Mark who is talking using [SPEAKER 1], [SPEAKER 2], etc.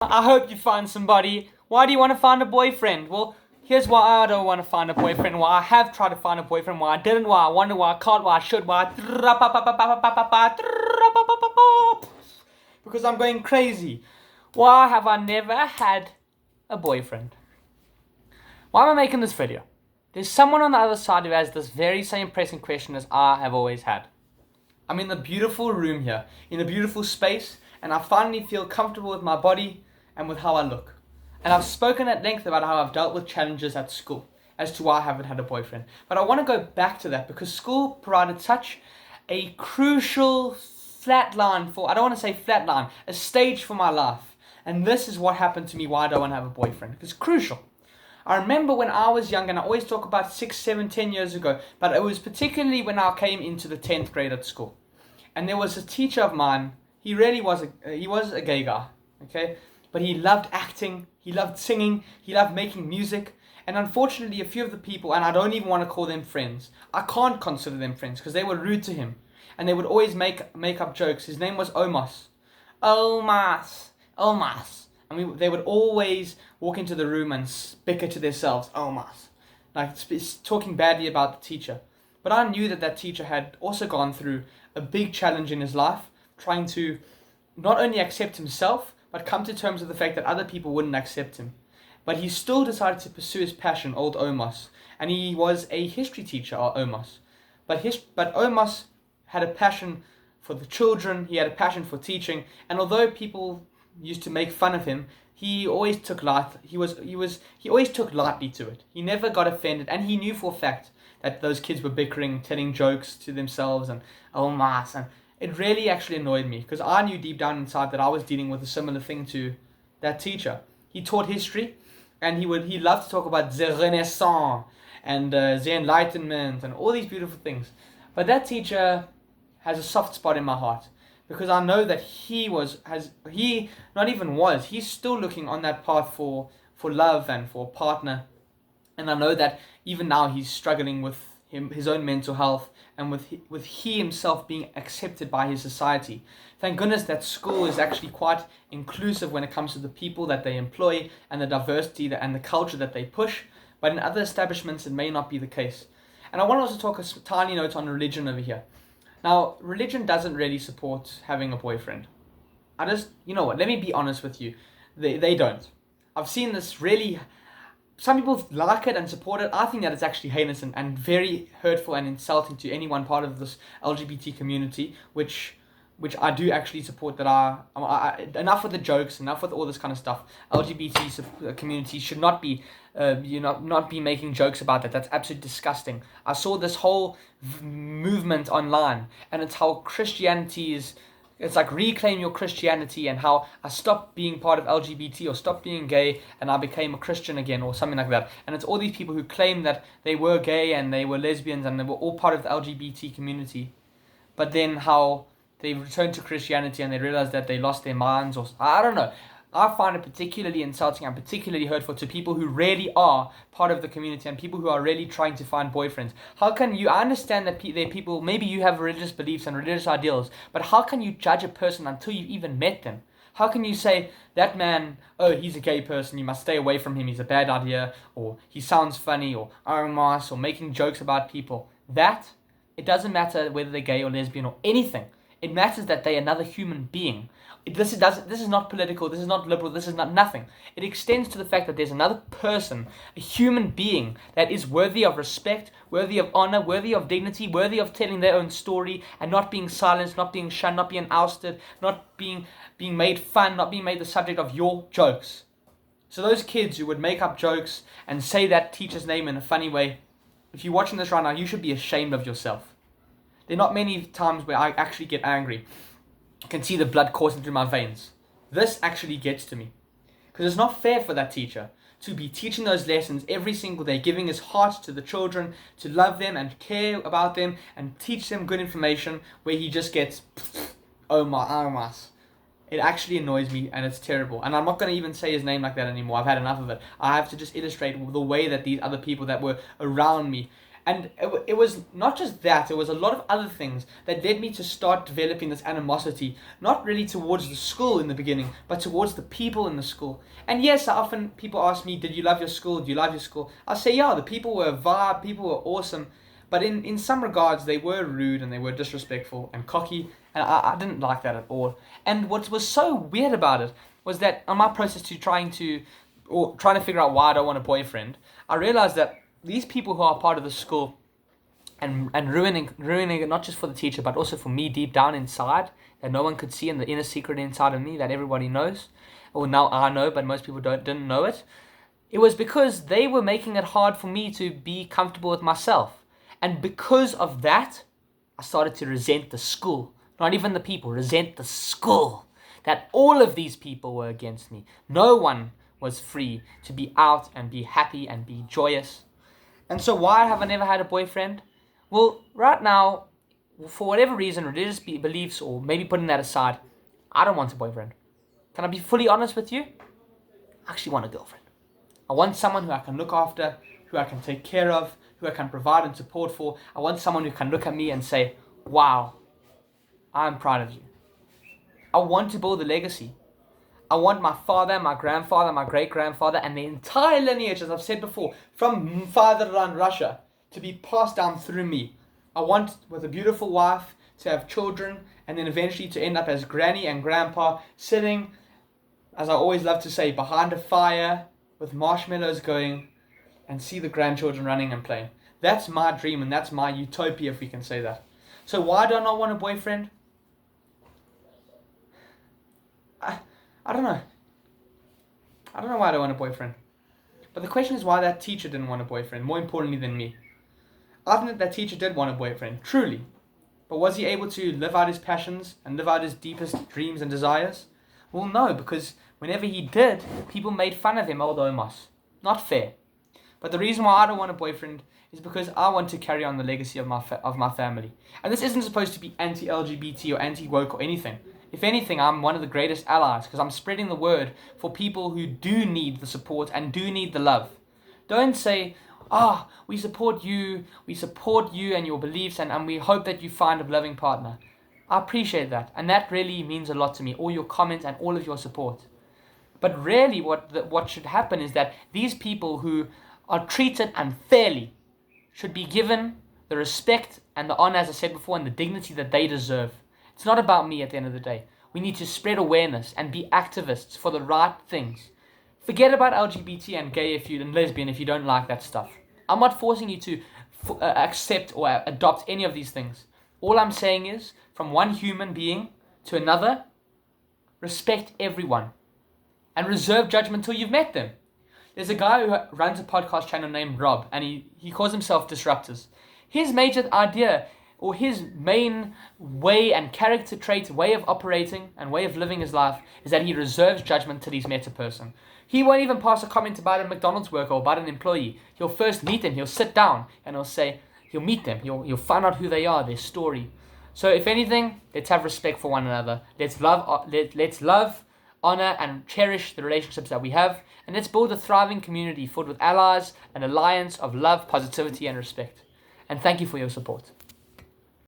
[SPEAKER 1] I hope you find somebody. Why do you want to find a boyfriend? Well, here's why I don't want to find a boyfriend. Why I have tried to find a boyfriend. Why I didn't. Why I wonder. Why I can't. Why I should. Why because I'm going crazy. Why have I never had a boyfriend? Why am I making this video? There's someone on the other side who has this very same pressing question as I have always had. I'm in a beautiful room here, in a beautiful space, and I finally feel comfortable with my body and with how I look. And I've spoken at length about how I've dealt with challenges at school as to why I haven't had a boyfriend. But I want to go back to that because school provided such a crucial flat line for, I don't want to say flat line, a stage for my life. And this is what happened to me why I don't want to have a boyfriend. It's crucial. I remember when I was young, and I always talk about 6, 7, 10 years ago, but it was particularly when I came into the 10th grade at school. And there was a teacher of mine, he really was a gay guy, okay? But he loved acting, he loved singing, he loved making music. And unfortunately, a few of the people, and I don't even want to call them friends, I can't consider them friends because they were rude to him. And they would always make up jokes. His name was Omas. Omas. They would always walk into the room and bicker to themselves, Omas. Like talking badly about the teacher. But I knew that teacher had also gone through a big challenge in his life, trying to not only accept himself, but come to terms with the fact that other people wouldn't accept him. But he still decided to pursue his passion, old Omas. And he was a history teacher, Omas. But Omas had a passion for the children, he had a passion for teaching, and although people used to make fun of him, he always took he always took lightly to it. He never got offended, and he knew for a fact that those kids were bickering, telling jokes to themselves, and and it really actually annoyed me because I knew deep down inside that I was dealing with a similar thing to that teacher. He taught history, and he loved to talk about the Renaissance and the Enlightenment and all these beautiful things. But that teacher has a soft spot in my heart because I know that he's still looking on that path for love and for a partner. And I know that even now he's struggling with his own mental health and with he himself being accepted by his society. Thank goodness that school is actually quite inclusive when it comes to the people that they employ and the diversity and the culture that they push. But in other establishments, it may not be the case. And I want to also talk a tiny note on religion over here. Now, religion doesn't really support having a boyfriend. You know what, let me be honest with you. They don't. I've seen this really. Some people like it and support it. I think that it's actually heinous and very hurtful and insulting to any one part of this LGBT community, which I do actually support. That enough with the jokes, enough with all this kind of stuff. LGBT community should not be, not be making jokes about that. That's absolutely disgusting. I saw this whole movement online, and it's how Christianity is. It's like reclaim your Christianity, and how I stopped being part of LGBT or stopped being gay and I became a Christian again or something like that. And it's all these people who claim that they were gay and they were lesbians and they were all part of the LGBT community. But then how they returned to Christianity and they realized that they lost their minds, or I don't know. I find it particularly insulting and particularly hurtful to people who really are part of the community and people who are really trying to find boyfriends. How can you, I understand that there are people, maybe you have religious beliefs and religious ideals, but how can you judge a person until you've even met them? How can you say, that man, oh, he's a gay person, you must stay away from him, he's a bad idea, or he sounds funny, or armas, or making jokes about people. It doesn't matter whether they're gay or lesbian or anything. It matters that they're another human being. This is not political, this is not liberal, this is not nothing. It extends to the fact that there's another person, a human being, that is worthy of respect, worthy of honor, worthy of dignity, worthy of telling their own story, and not being silenced, not being shunned, not being ousted, not being made fun, not being made the subject of your jokes. So those kids who would make up jokes and say that teacher's name in a funny way, if you're watching this right now, you should be ashamed of yourself. There are not many times where I actually get angry. I can see the blood coursing through my veins. This actually gets to me. Because it's not fair for that teacher to be teaching those lessons every single day, giving his heart to the children, to love them and care about them and teach them good information, where he just gets, oh my. It actually annoys me and it's terrible. And I'm not going to even say his name like that anymore. I've had enough of it. I have to just illustrate the way that these other people that were around me. And it was not just that, it was a lot of other things that led me to start developing this animosity, not really towards the school in the beginning, but towards the people in the school. And yes, often people ask me, did you love your school? Do you love your school? I'll say, yeah, the people were a vibe, people were awesome. But in some regards, they were rude and they were disrespectful and cocky, and I didn't like that at all. And what was so weird about it was that on my process to trying to figure out why I don't want a boyfriend, I realized that these people who are part of the school and ruining it not just for the teacher but also for me deep down inside, that no one could see, and the inner secret inside of me that everybody knows, or now I know but most people didn't know it. It was because they were making it hard for me to be comfortable with myself. And because of that, I started to resent the school. Not even the people, resent the school. That all of these people were against me. No one was free to be out and be happy and be joyous. And so why have I never had a boyfriend? Well, right now, for whatever reason, religious beliefs, or maybe putting that aside, I don't want a boyfriend. Can I be fully honest with you? I actually want a girlfriend. I want someone who I can look after, who I can take care of, who I can provide and support for. I want someone who can look at me and say, wow, I'm proud of you. I want to build a legacy. I want my father, my grandfather, my great-grandfather, and the entire lineage, as I've said before, from fatherland Russia, to be passed down through me. I want, with a beautiful wife, to have children, and then eventually to end up as granny and grandpa, sitting, as I always love to say, behind a fire, with marshmallows going, and see the grandchildren running and playing. That's my dream, and that's my utopia, if we can say that. So why do I not want a boyfriend? I don't know. I don't know why I don't want a boyfriend. But the question is why that teacher didn't want a boyfriend, more importantly than me. I think that teacher did want a boyfriend, truly. But was he able to live out his passions and live out his deepest dreams and desires? Well, no, because whenever he did, people made fun of him, old Omos. Not fair. But the reason why I don't want a boyfriend is because I want to carry on the legacy of my family. And this isn't supposed to be anti-LGBT or anti-woke or anything. If anything, I'm one of the greatest allies because I'm spreading the word for people who do need the support and do need the love. Don't say, we support you and your beliefs and we hope that you find a loving partner. I appreciate that, and that really means a lot to me, all your comments and all of your support. But really what should happen is that these people who are treated unfairly should be given the respect and the honor, as I said before, and the dignity that they deserve. It's not about me at the end of the day. We need to spread awareness and be activists for the right things. Forget about LGBT and gay and lesbian if you don't like that stuff. I'm not forcing you to accept or adopt any of these things. All I'm saying is, from one human being to another, respect everyone and reserve judgment till you've met them. There's a guy who runs a podcast channel named Rob, and he calls himself Disruptors. His major idea, or his main way and character trait, way of operating and way of living his life, is that he reserves judgment till he's met a person. He won't even pass a comment about a McDonald's worker or about an employee. He'll first meet them, he'll sit down, and he'll meet them, he'll find out who they are, their story. So if anything, let's have respect for one another. Let's love, honor, and cherish the relationships that we have, and let's build a thriving community filled with allies, an alliance of love, positivity, and respect. And thank you for your support.